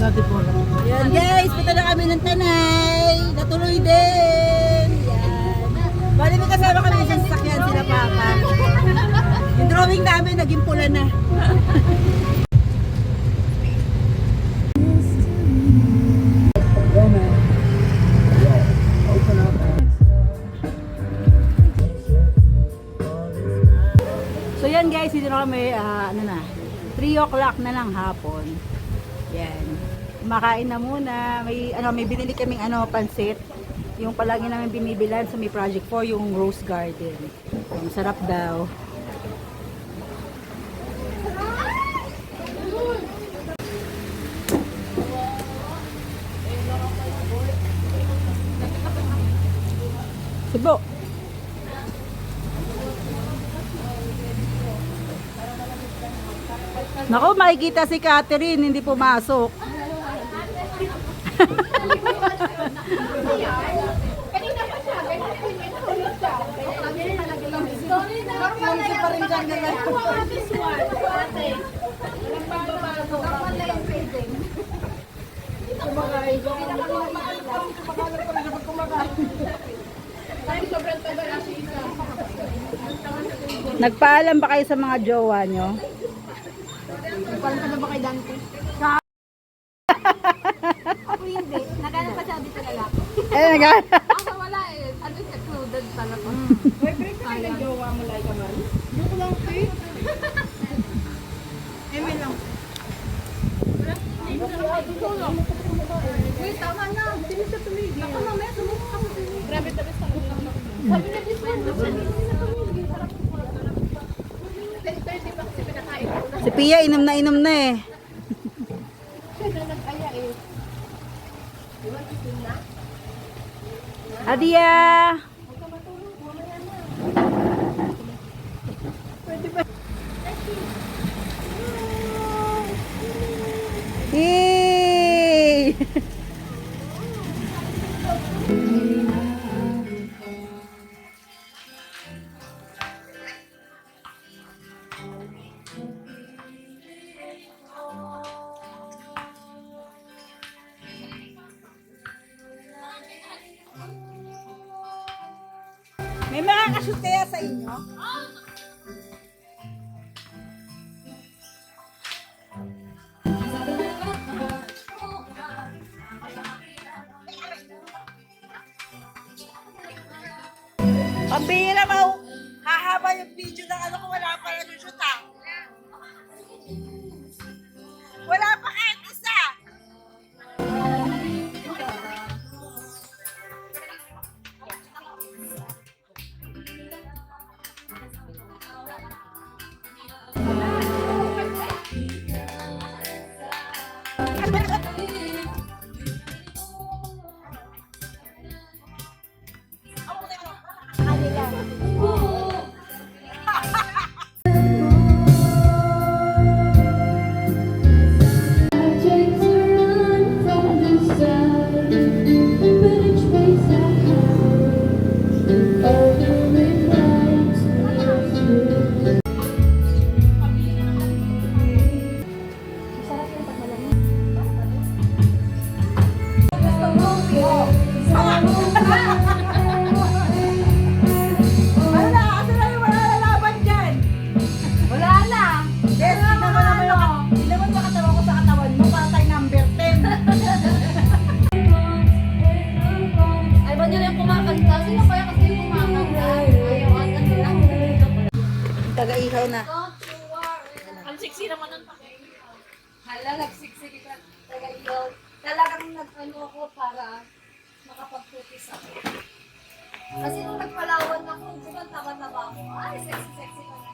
Yan guys, punta na kami ng Tanay. Natuloy din. Yan. Bali may kasama kami sa sasakyan sila Papa. Yung drawing namin naging pula na. So yan guys, dito na kami, 3 o'clock na lang hapon. Yan. Kumakain na muna. May binili kaming pansit. Yung palagi namin binibilan sa may Project 4, yung Rose Garden. Masarap daw. Subo. Naku, makikita si Catherine, hindi pumasok. Nagpaalam ba kayo sa mga jowa nyo? Nagpaalam ka na ba kay Dante? Ako hindi. Naghanap pa sabi sa lalaki. Ako wala eh. Ano siya? Cluded talaga. Boyfriend ka ng jowa mo like naman? Joke lang eh. Eme lang. Wait, tama na. Sino siya tumigil? Baka mamaya sumukha ka mo. Grabe tabi sa akin. Sabi na this one. Si Pia, inom na eh. Siya na nag-aya eh. Adia! Yay! May mga kashoot kaya sa inyo? Pambihira mo! Hahaba yung video ng kung wala pa yung shoot ha? Wala pa kahit isa! Taga-ihaw na. Ang sexy naman ng pakinggan. Hala, nagsiksik ka. Taga-ihaw. Talagang nag-ano ako para makapag-focus ako. Kasi nung nagpalawan ako, sobrang taba-taba ako. Ay, sexy-sexy ka na.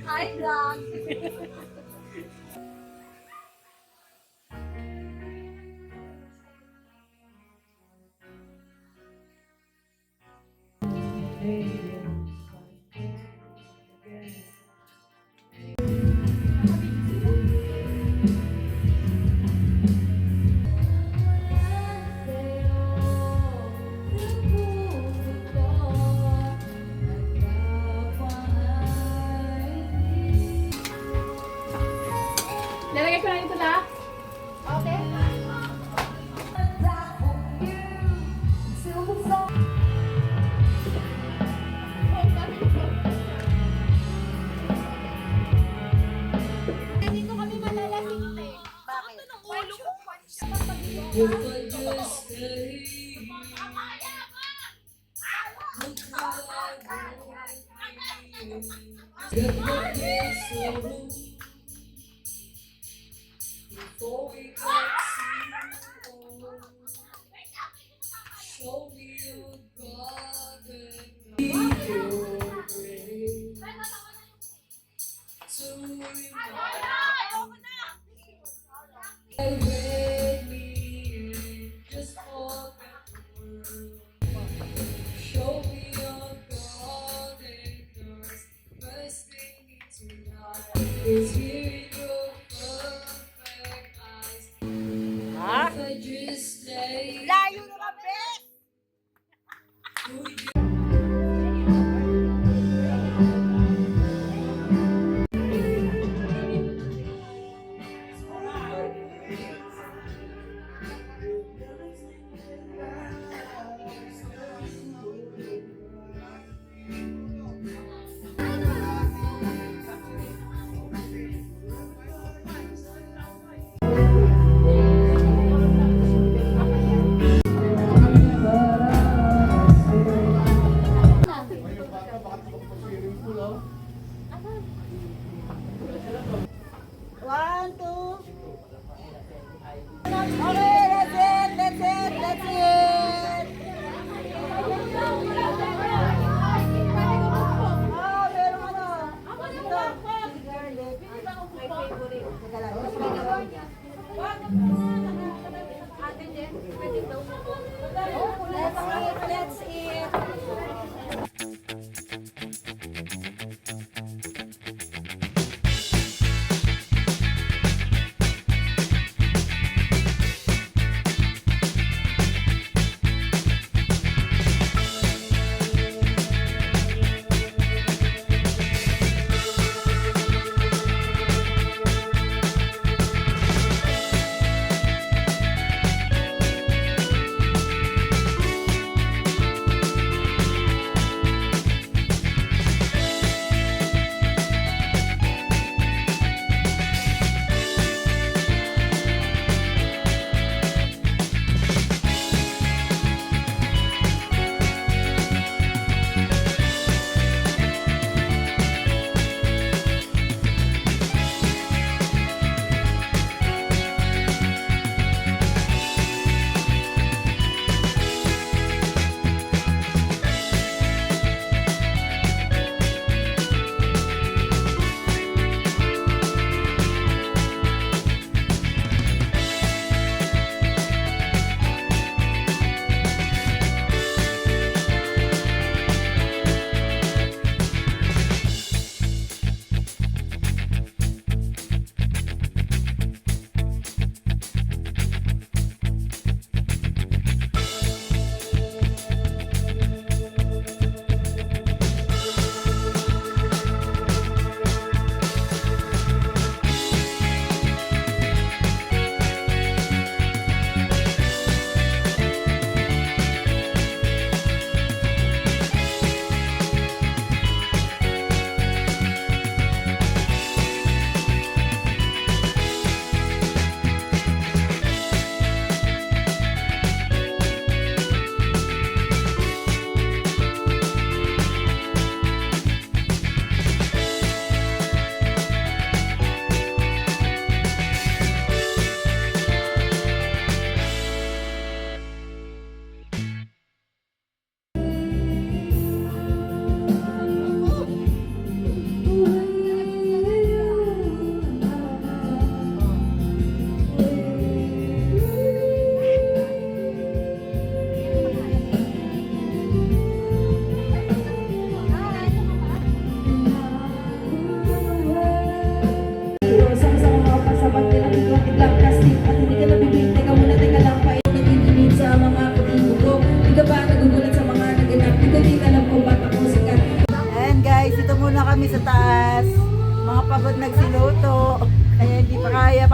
Hi, vlog. Lalagay ko na Before we got too old, show me your garden, be your grave. To remind me, just forget the world. Show me your garden, 'cause first thing tonight is hearing your perfect eyes. Ha? If I just stay. Layo naman, Bes! One, two. Okay, that's it, that's it, that's it. Ah, meron ano. Dito. Garlic. My favorite. Teka lang. Let's eat.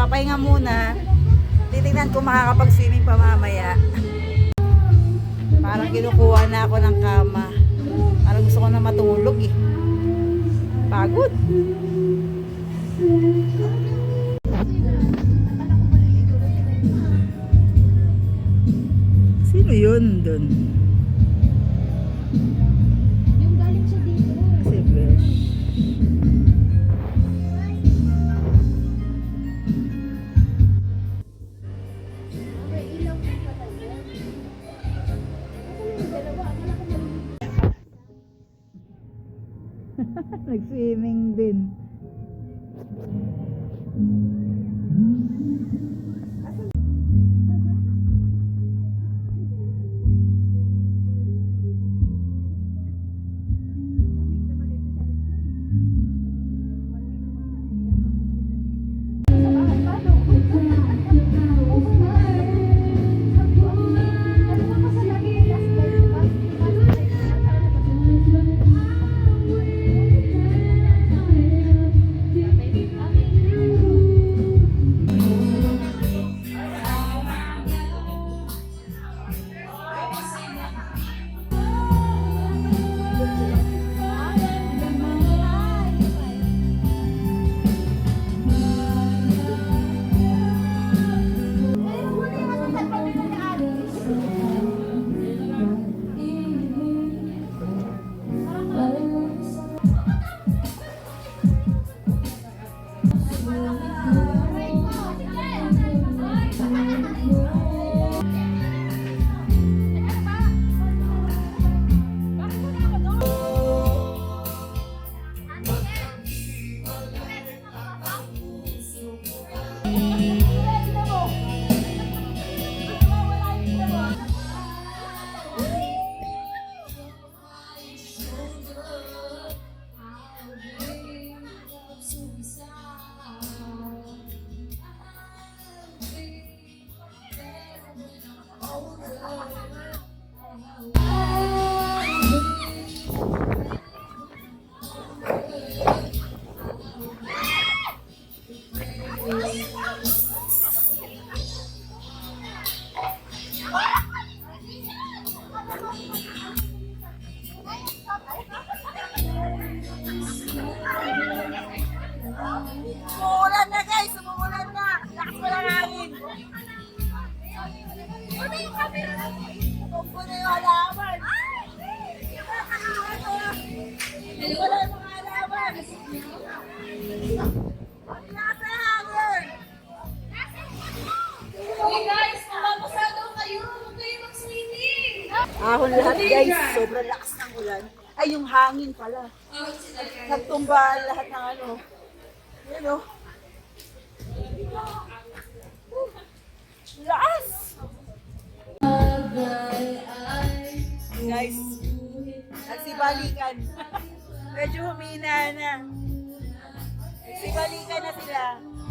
papahinga muna. Titingnan kung makakapag-swimming pa mamaya. Parang kinukuha na ako ng kama. Parang gusto ko na matulog eh. Pagod. Sino yun dun? Nag-swimming din. Umuulan na guys! Umuulan na! Lakas mo lang hangin! Ano yung camera na? Tumpo na yung halaman! Wala yung mga halaman! Nasa hangin! Hey guys, mababasa daw kayo. Huwag kayo mag-swimming. Ahon lahat guys! Sobrang lakas ng ulan. Ay, yung hangin pala. Nagtumba lahat ng ano. Yan o. Lakas! Guys, nagsibalikan. Medyo humina na. Nagsibalikan na sila.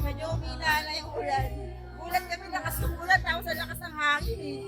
Medyo humina na yung ulan. Ulan kami, lakas ng ulan. Tapos ang lakas ng hangin eh.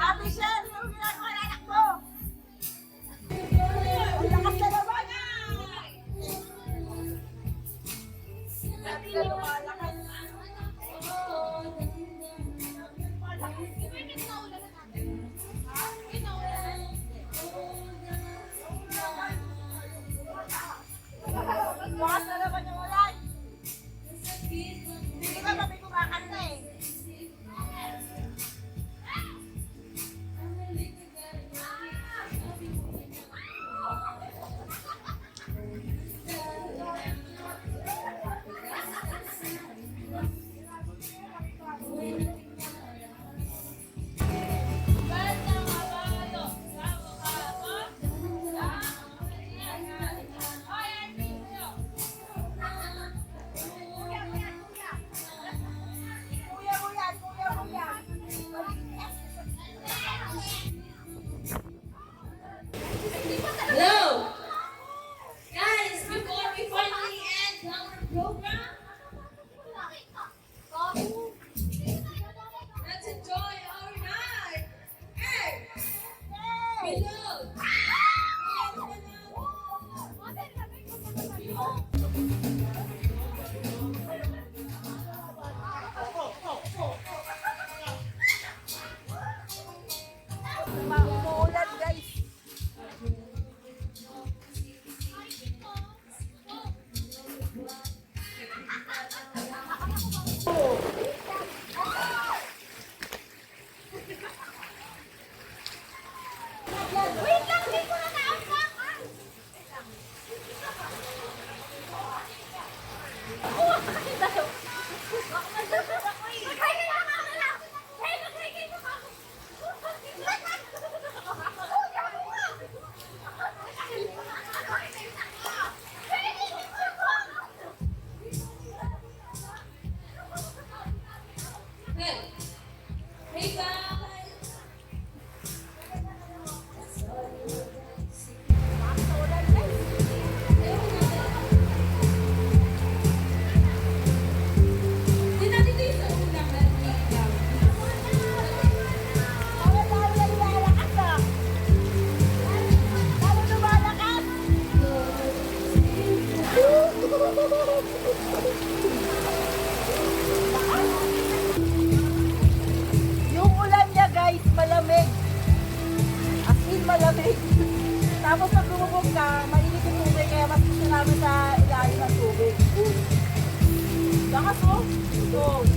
Ate Sher, yung ginagawa ng anak mo! Ang lakas na naman! Sabi na lumalakas. Bukas na naman yung ulan. Hindi ka kami kumakanta eh. Hello! Guys, before we finally end our program, let's enjoy our night! Hey! Hello! Yung ulan niya guys, malamig. As in malamig. Tapos pag lumubog ka, mainit yung tubig, kaya mas gusto namin sa ilalim ng tubig. Lakas oh. Ito.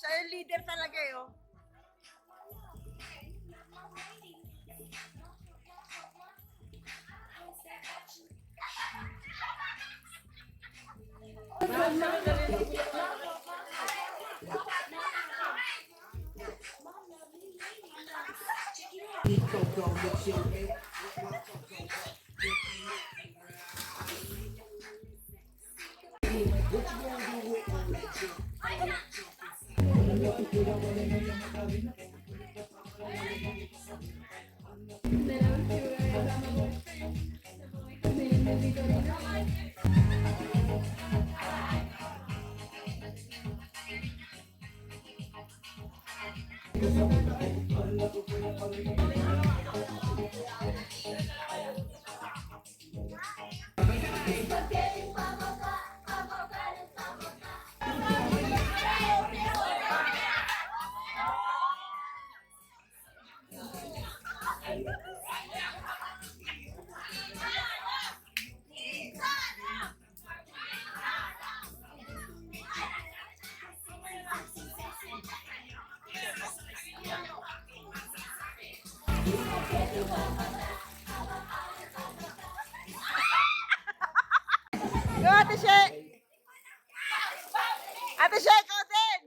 Siya yung leader talaga eh, oh. Go, Ate She! Ate She, ikaw din!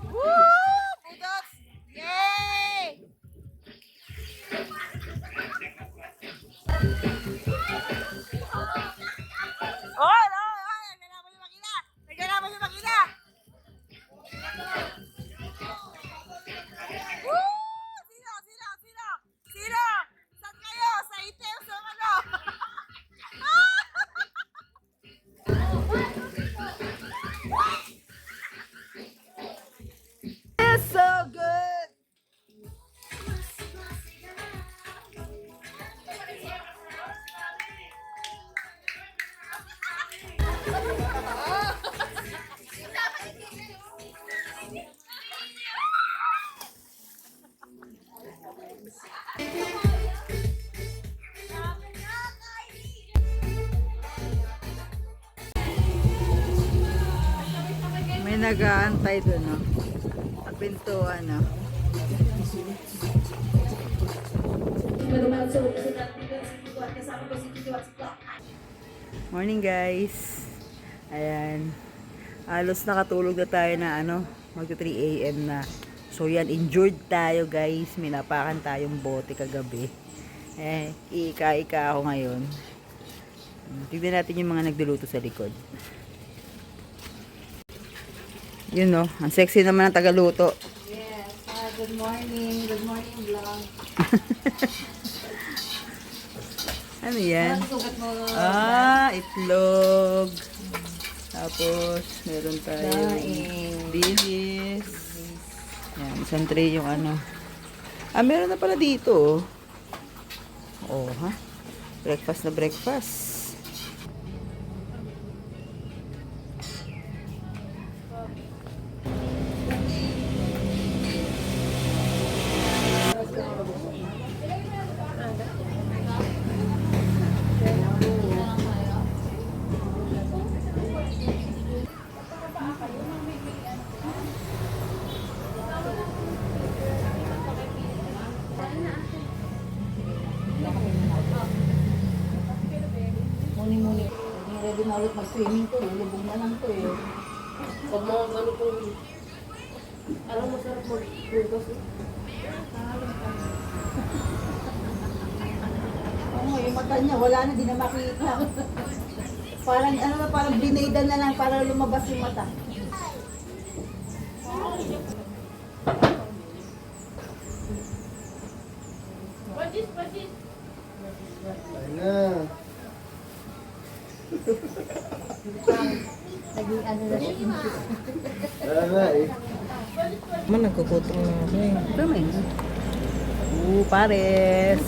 Woo! Budots! Yay! Oh, no! Nagalaman yung makina! Nagalaman yung makina! Woo! Sino? Sino? Sino? Sino? Saan kayo? Sa itim? Sa ano? It's so good! May nag-aantay doon, no? Sa pintuan, no? Morning, guys. Ayan. Halos nakatulog na tayo na, ano, magto 3 AM na. So, yan, injured tayo, guys. Minapakan tayong bote kagabi. Iika-ika ako ngayon. Tignan natin yung mga nagluluto sa likod. Yun, no? Ang sexy naman ng tagaluto. Yes. Good morning. Good morning, vlog. Ano yan? Sugat mo. Itlog. Tapos, meron tayo Daing. bihis. Yan, isang tray yung ano. Meron na pala dito, oh. Oh, ha? Breakfast na breakfast. mag-swimming to, lubog na lang to eh. Pag mga ano po, alam masarap mag-prutas. Oo, yung mata niya, wala na, di na makita. Parang ano na, parang blinaydan na lang para lumabas yung mata. Ayun na. Naging ano na siya. Wala na eh. Man, nagkukutong na ako eh. Tama yun. Pares.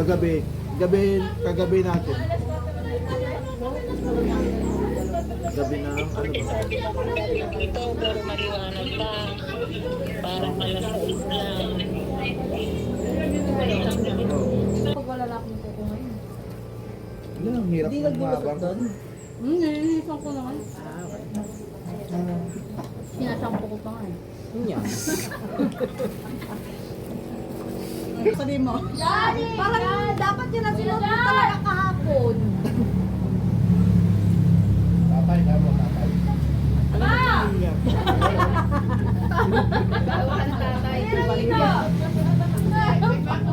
Kagabi natin. Gabi na, ano ba? Ito, pero maliwanag pa. Parang alas 6 lang. Pag wala na akong kuko ngayon. Hindi, ang hirap Hindi ng nagbulusok mabang. doon. Nililisan ko naman. Ah, okay. Sinashampo ko pa nga eh. Yeah. Sabi mo. Parang dapat yun ang sinuot ko talaga kahapon. Tatay, tama, tatay.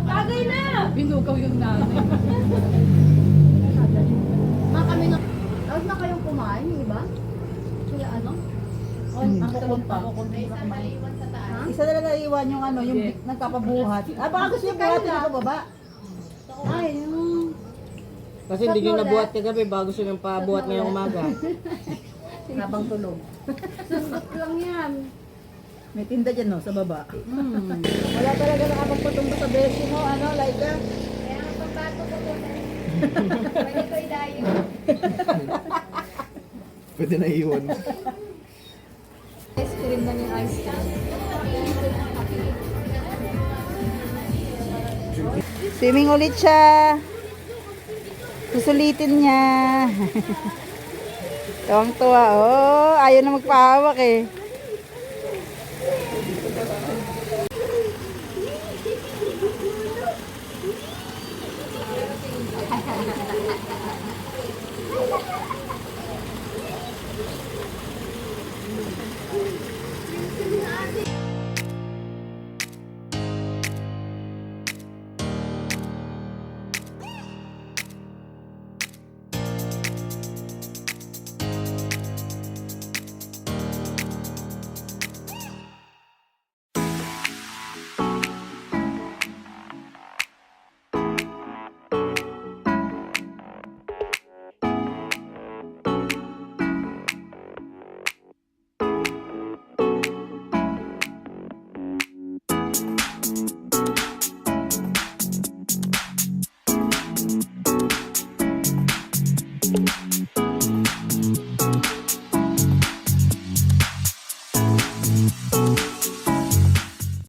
Bagay na! Binugaw yung nanay. Mga kami na... Tapos na kayong kumain, yung iba? Kaya ano? Ang kukunta. Isa na lang naiwan yung ano, yung nagpapabuhat. Ah, baka gusto yung buhatin ako baba. Ay, yung... Kasi hindi nyo nabuhat kagabi, bago siya yung pabuhat ngayong umaga. Habang tulog. Sundot lang yan. May tinda dyan, no, sa baba. Wala talaga nakapagpatumbo sa beshi mo, ano, Laika? Kaya ang pagbato ko to. Pwede ko idayo. Pwede na iwan. Ice cream na yung ice cream. Swimming ulit siya. Susulitin niya. Tuwang-tuwa. Oh, ayaw na magpahawak eh.